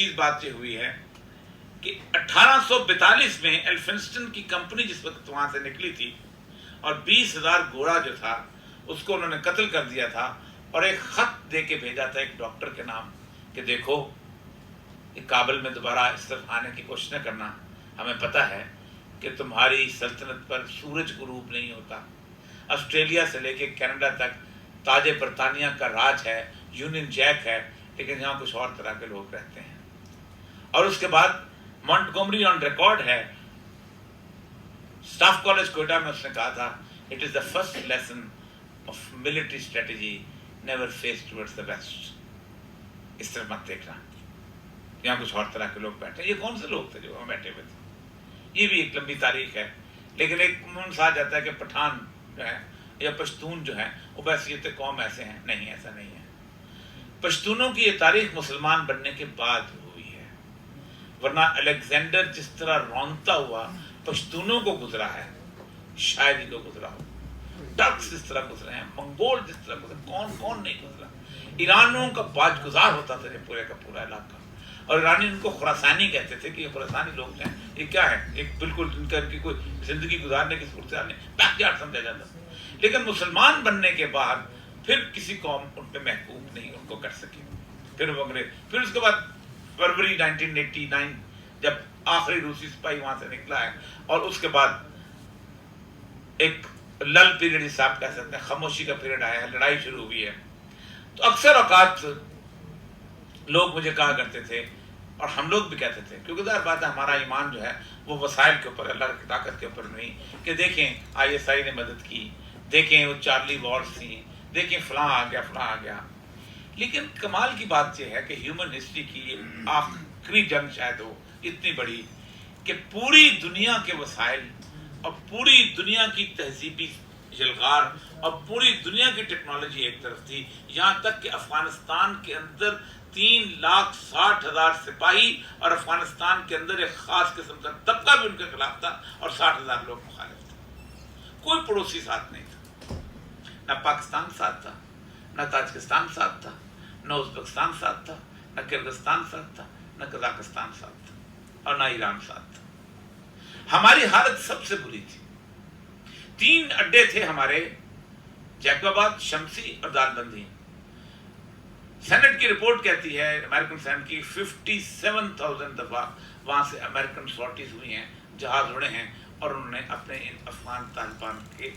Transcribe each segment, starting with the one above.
چیز بات یہ ہوئی ہے کہ 1842 میں ایلفنسٹن کی کمپنی جس وقت وہاں سے نکلی تھی اور 20,000 گھوڑا جو تھا اس کو انہوں نے قتل کر دیا تھا اور ایک خط دے کے بھیجا تھا ایک ڈاکٹر کے نام کہ دیکھو کہ کابل میں دوبارہ اس طرف آنے کی کوشش نہ کرنا، ہمیں پتہ ہے کہ تمہاری سلطنت پر سورج غروب نہیں ہوتا، آسٹریلیا سے لے کے کینیڈا تک تاج برطانیہ کا راج ہے، یونین جیک ہے، لیکن یہاں کچھ اور طرح کے لوگ رہتے ہیں۔ اور اس کے بعد مونٹگومری آن ریکارڈ ہے، اسٹاف کالج کوئٹہ میں اس نے کہا تھا it is the first lesson of military strategy never face towards the west, اس طرح مت دیکھنا، یہاں کچھ اور طرح کے لوگ بیٹھے۔ یہ کون سے لوگ تھے جو وہاں بیٹھے ہوئے تھے؟ یہ بھی ایک لمبی تاریخ ہے، لیکن ایک منص آ جاتا ہے کہ پٹھان جو ہے یا پشتون جو ہے وہ بحیثیت قوم ایسے ہیں، نہیں، ایسا نہیں ہے۔ پشتونوں کی یہ تاریخ مسلمان بننے کے بعد ہوئی ہے، ورنہ الیگزینڈر جس طرح رونتا ہوا پشتونوں کو گزرا ہے، شاید ہی کو گزرا ہو۔ ٹرکس جس طرح گزرے ہیں، منگول جس طرح گزرے، کون نہیں گزرا۔ ایرانوں کا باج گزار ہوتا تھا یہ پورے کا پورا علاقہ، اور ایرانی ان کو خراسانی کہتے تھے کہ یہ خراسانی لوگ ہیں، یہ کیا ہے، ایک بالکل ان کی کوئی زندگی گزارنے کی صورتحال نہیں، بیک یارڈ سمجھا جاتا۔ لیکن مسلمان بننے کے بعد پھر کسی قوم ان پہ محکوم نہیں ان کو کر سکی، پھر وہ انگریز، پھر اس کے بعد فروری 1989 جب آخری روسی سپاہی وہاں سے نکلا ہے، اور اس کے بعد ایک لل پیریڈ جسے آپ کہہ سکتے ہیں، خاموشی کا پیریڈ آیا ہے، لڑائی شروع ہوئی ہے۔ تو اکثر اوقات لوگ مجھے کہا کرتے تھے، اور ہم لوگ بھی کہتے تھے، کیونکہ ظاہر بات ہے ہمارا ایمان جو ہے وہ وسائل کے اوپر، اللہ کی طاقت کے اوپر نہیں، کہ دیکھیں ISI نے مدد کی، دیکھیں وہ چارلی وارز تھی، دیکھیں فلاں آ گیا۔ لیکن کمال کی بات یہ ہے کہ ہیومن ہسٹری کی یہ آخری جنگ شاید ہو اتنی بڑی کہ پوری دنیا کے وسائل اور پوری دنیا کی تہذیبی یلغار اور پوری دنیا کی ٹیکنالوجی ایک طرف تھی، یہاں تک کہ افغانستان کے اندر 3,60,000 سپاہی اور افغانستان کے اندر ایک خاص قسم کا طبقہ بھی ان کے خلاف تھا اور 60,000 لوگ مخالف تھے۔ کوئی پڑوسی ساتھ نہیں تھا، نہ پاکستان ساتھ تھا، نہ تاجکستان ساتھ تھا، نہ ازبکستان ساتھ تھا، نہ کرغزستان ساتھ تھا، نہ قزاقستان ساتھ تھا، اور نہ ایران ساتھ تھا۔ ہماری حالت سب سے بری تھی۔ 3 اڈے تھے ہمارے، جیکب آباد، شمسی اور دال بندی۔ سینٹ کی رپورٹ کہتی ہے، امریکن سینٹ کی، 57,000 دفعہ وہاں سے امریکن سارٹیز ہوئی ہیں، جہاز اڑے ہیں، اور انہوں نے اپنے ان افغان طالبان کے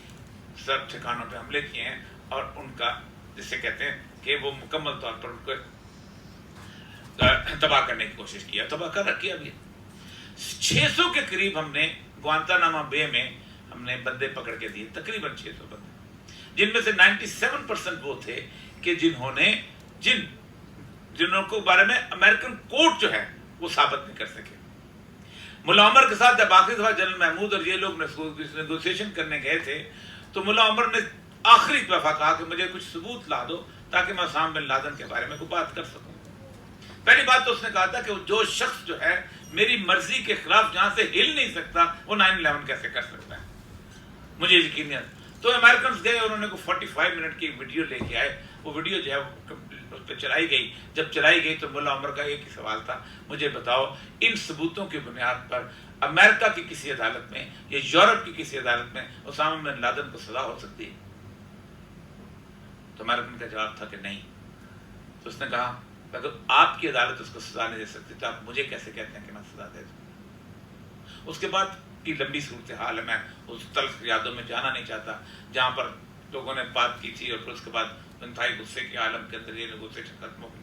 سب ٹھکانوں پہ حملے کیے ہیں، اور ان کا جسے کہتے ہیں کہ وہ مکمل طور پر ان کو تباہ کرنے کی کوشش کیا، تباہ کر رکھی ابھی۔ 600 کے قریب ہم نے گوانتانامو بے میں ہم نے بندے پکڑ کے دیے، تقریباً 600 بندے، جن میں سے 97% وہ تھے کہ جنہوں کو بارے میں امریکن کورٹ جو ہے وہ ثابت نہیں کر سکے۔ ملا عمر کے ساتھ جب آخری دفعہ جنرل محمود اور یہ لوگ نیگوسیشن کرنے گئے تھے تو ملا عمر نے آخری دفعہ کہا کہ مجھے کچھ ثبوت لا دو تاکہ میں اسامہ بن لادن کے بارے میں کوئی بات کر سکوں۔ پہلی بات تو اس نے کہا تھا کہ جو شخص جو ہے میری مرضی کے خلاف جہاں سے ہل نہیں سکتا وہ 9/11 کیسے کر سکتا ہے، مجھے یقین نہیں۔ تو امریکنز گئے، انہوں نے کوئی 45 منٹ کی ویڈیو لے کے آئے، وہ ویڈیو جو ہے اس پہ چلائی گئی۔ جب چلائی گئی تو ملا عمر کا ایک ہی سوال تھا، مجھے بتاؤ ان ثبوتوں کی بنیاد پر امریکہ کی کسی عدالت میں یا یورپ کی کسی عدالت میں اسامہ بن لادن کو سزا ہو سکتی ہے؟ تو امریکن کا جواب تھا کہ نہیں۔ تو اس نے کہا اگر آپ کی عدالت اس کو سزا نہیں دے سکتی تو آپ مجھے کیسے کہتے ہیں کہ میں سزا دے دوں؟ اس کے بعد کی لمبی صورتحال ہے، میں اس تلخ یادوں میں جانا نہیں چاہتا جہاں پر لوگوں نے بات کی تھی، اور پھر اس کے بعد انتہائی غصے کے عالم کے اندر یہ نیگوسیشن ختم ہو گئی۔